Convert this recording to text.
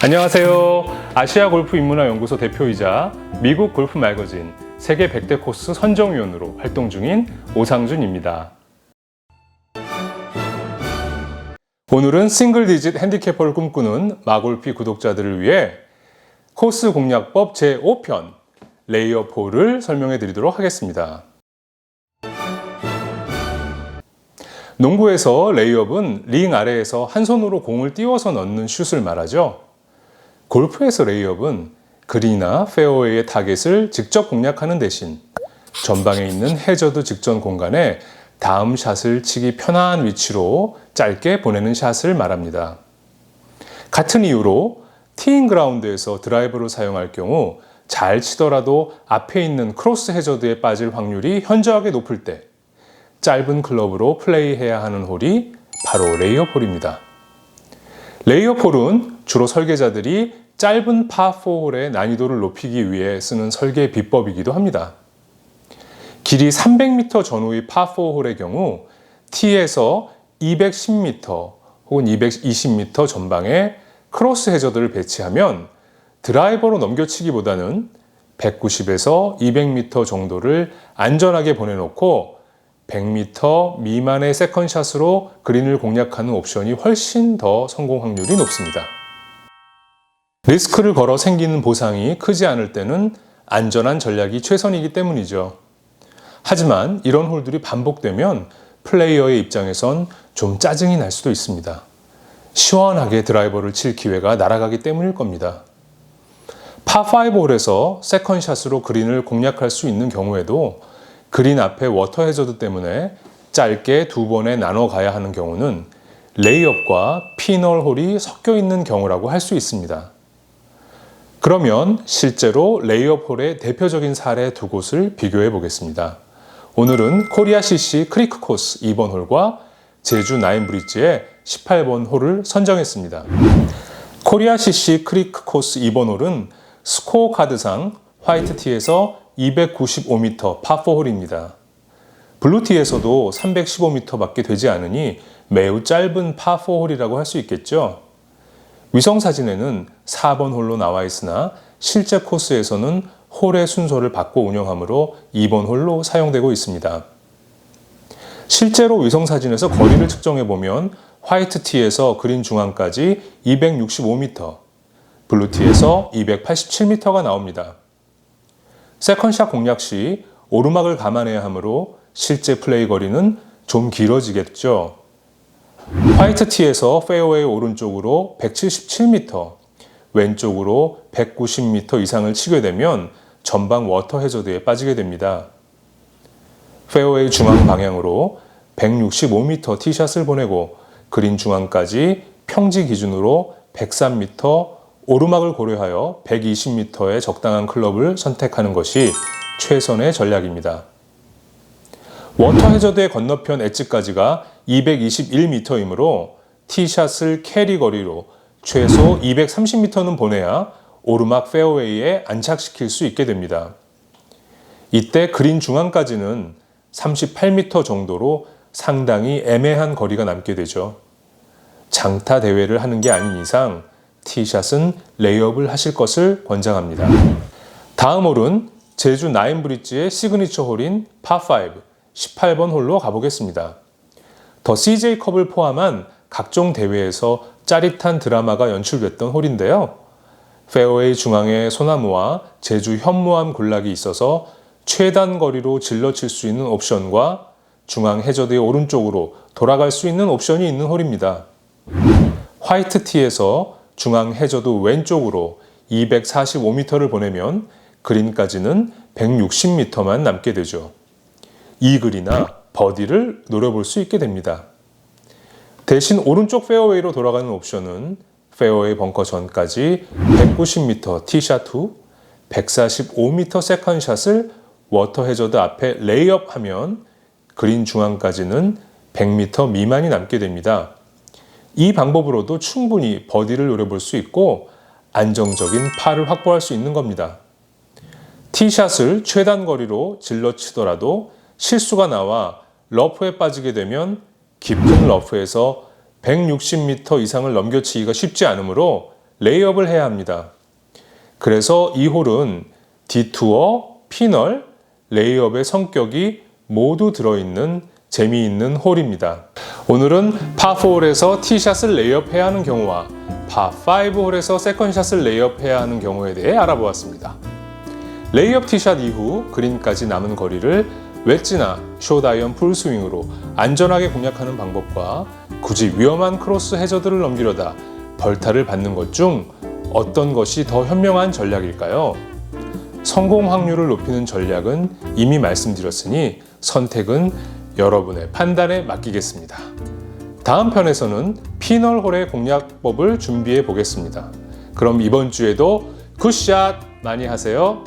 안녕하세요. 아시아 골프 인문화 연구소 대표이자 미국 골프 매거진 세계 100대 코스 선정위원으로 활동 중인 오상준입니다. 오늘은 싱글 디짓 핸디캐퍼를 꿈꾸는 마골피 구독자들을 위해 코스 공략법 제5편 레이업 홀을 설명해 드리도록 하겠습니다. 농구에서 레이업은 링 아래에서 한 손으로 공을 띄워서 넣는 슛을 말하죠. 골프에서 레이업은 그린이나 페어웨이의 타겟을 직접 공략하는 대신 전방에 있는 해저드 직전 공간에 다음 샷을 치기 편한 위치로 짧게 보내는 샷을 말합니다. 같은 이유로 티잉 그라운드에서 드라이버를 사용할 경우 잘 치더라도 앞에 있는 크로스 해저드에 빠질 확률이 현저하게 높을 때 짧은 클럽으로 플레이해야 하는 홀이 바로 레이업 홀입니다. 레이업 홀은 주로 설계자들이 짧은 파4홀의 난이도를 높이기 위해 쓰는 설계 비법이기도 합니다. 길이 300m 전후의 파4홀의 경우 티에서 210m 혹은 220m 전방에 크로스 해저드를 배치하면 드라이버로 넘겨치기보다는 190에서 200m 정도를 안전하게 보내놓고 100m 미만의 세컨샷으로 그린을 공략하는 옵션이 훨씬 더 성공 확률이 높습니다. 리스크를 걸어 생기는 보상이 크지 않을 때는 안전한 전략이 최선이기 때문이죠. 하지만 이런 홀들이 반복되면 플레이어의 입장에선 좀 짜증이 날 수도 있습니다. 시원하게 드라이버를 칠 기회가 날아가기 때문일 겁니다. 파5 홀에서 세컨샷으로 그린을 공략할 수 있는 경우에도 그린 앞에 워터 해저드 때문에 짧게 두 번에 나눠 가야 하는 경우는 레이업과 피널 홀이 섞여 있는 경우라고 할 수 있습니다. 그러면 실제로 레이업 홀의 대표적인 사례 두 곳을 비교해 보겠습니다. 오늘은 코리아 CC 크리크 코스 2번 홀과 제주 나인 브릿지의 18번 홀을 선정했습니다. 코리아 CC 크리크 코스 2번 홀은 스코어 카드상 화이트 티에서 295m 파4 홀입니다. 블루 티에서도 315m 밖에 되지 않으니 매우 짧은 파4 홀이라고 할 수 있겠죠. 위성 사진에는 4번 홀로 나와 있으나 실제 코스에서는 홀의 순서를 바꿔 운영하므로 2번 홀로 사용되고 있습니다. 실제로 위성 사진에서 거리를 측정해 보면 화이트 티에서 그린 중앙까지 265m, 블루 티에서 287m가 나옵니다. 세컨샷 공략 시 오르막을 감안해야 하므로 실제 플레이 거리는 좀 길어지겠죠. 화이트 티에서 페어웨이 오른쪽으로 177m, 왼쪽으로 190m 이상을 치게 되면 전방 워터 해저드에 빠지게 됩니다. 페어웨이 중앙 방향으로 165m 티샷을 보내고 그린 중앙까지 평지 기준으로 103m, 오르막을 고려하여 120m의 적당한 클럽을 선택하는 것이 최선의 전략입니다. 워터 해저드의 건너편 엣지까지가 221m이므로 티샷을 캐리 거리로 최소 230m는 보내야 오르막 페어웨이에 안착시킬 수 있게 됩니다. 이때 그린 중앙까지는 38m 정도로 상당히 애매한 거리가 남게 되죠. 장타 대회를 하는 게 아닌 이상 티샷은 레이업을 하실 것을 권장합니다. 다음 홀은 제주 나인 브릿지의 시그니처 홀인 파5 18번 홀로 가보겠습니다. 더 CJ 컵을 포함한 각종 대회에서 짜릿한 드라마가 연출됐던 홀인데요. 페어웨이 중앙에 소나무와 제주 현무암 군락이 있어서 최단 거리로 질러칠 수 있는 옵션과 중앙 해저드의 오른쪽으로 돌아갈 수 있는 옵션이 있는 홀입니다. 화이트 티에서 중앙 해저드 왼쪽으로 245m를 보내면 그린까지는 160m만 남게 되죠. 이글이나 버디를 노려볼 수 있게 됩니다. 대신 오른쪽 페어웨이로 돌아가는 옵션은 페어웨이 벙커 전까지 190m 티샷 후 145m 세컨샷을 워터 해저드 앞에 레이업 하면 그린 중앙까지는 100m 미만이 남게 됩니다. 이 방법으로도 충분히 버디를 노려볼 수 있고 안정적인 파를 확보할 수 있는 겁니다. 티샷을 최단 거리로 질러치더라도 실수가 나와 러프에 빠지게 되면 깊은 러프에서 160m 이상을 넘겨치기가 쉽지 않으므로 레이업을 해야 합니다. 그래서 이 홀은 디투어, 피널, 레이업의 성격이 모두 들어있는 재미있는 홀입니다. 오늘은 파4홀에서 티샷을 레이업해야 하는 경우와 파5홀에서 세컨샷을 레이업해야 하는 경우에 대해 알아보았습니다. 레이업 티샷 이후 그린까지 남은 거리를 웨지나 숏아이언 풀스윙으로 안전하게 공략하는 방법과 굳이 위험한 크로스 해저드를 넘기려다 벌타를 받는 것 중 어떤 것이 더 현명한 전략일까요? 성공 확률을 높이는 전략은 이미 말씀드렸으니 선택은 여러분의 판단에 맡기겠습니다. 다음 편에서는 피널홀의 공략법을 준비해 보겠습니다. 그럼 이번 주에도 굿샷 많이 하세요.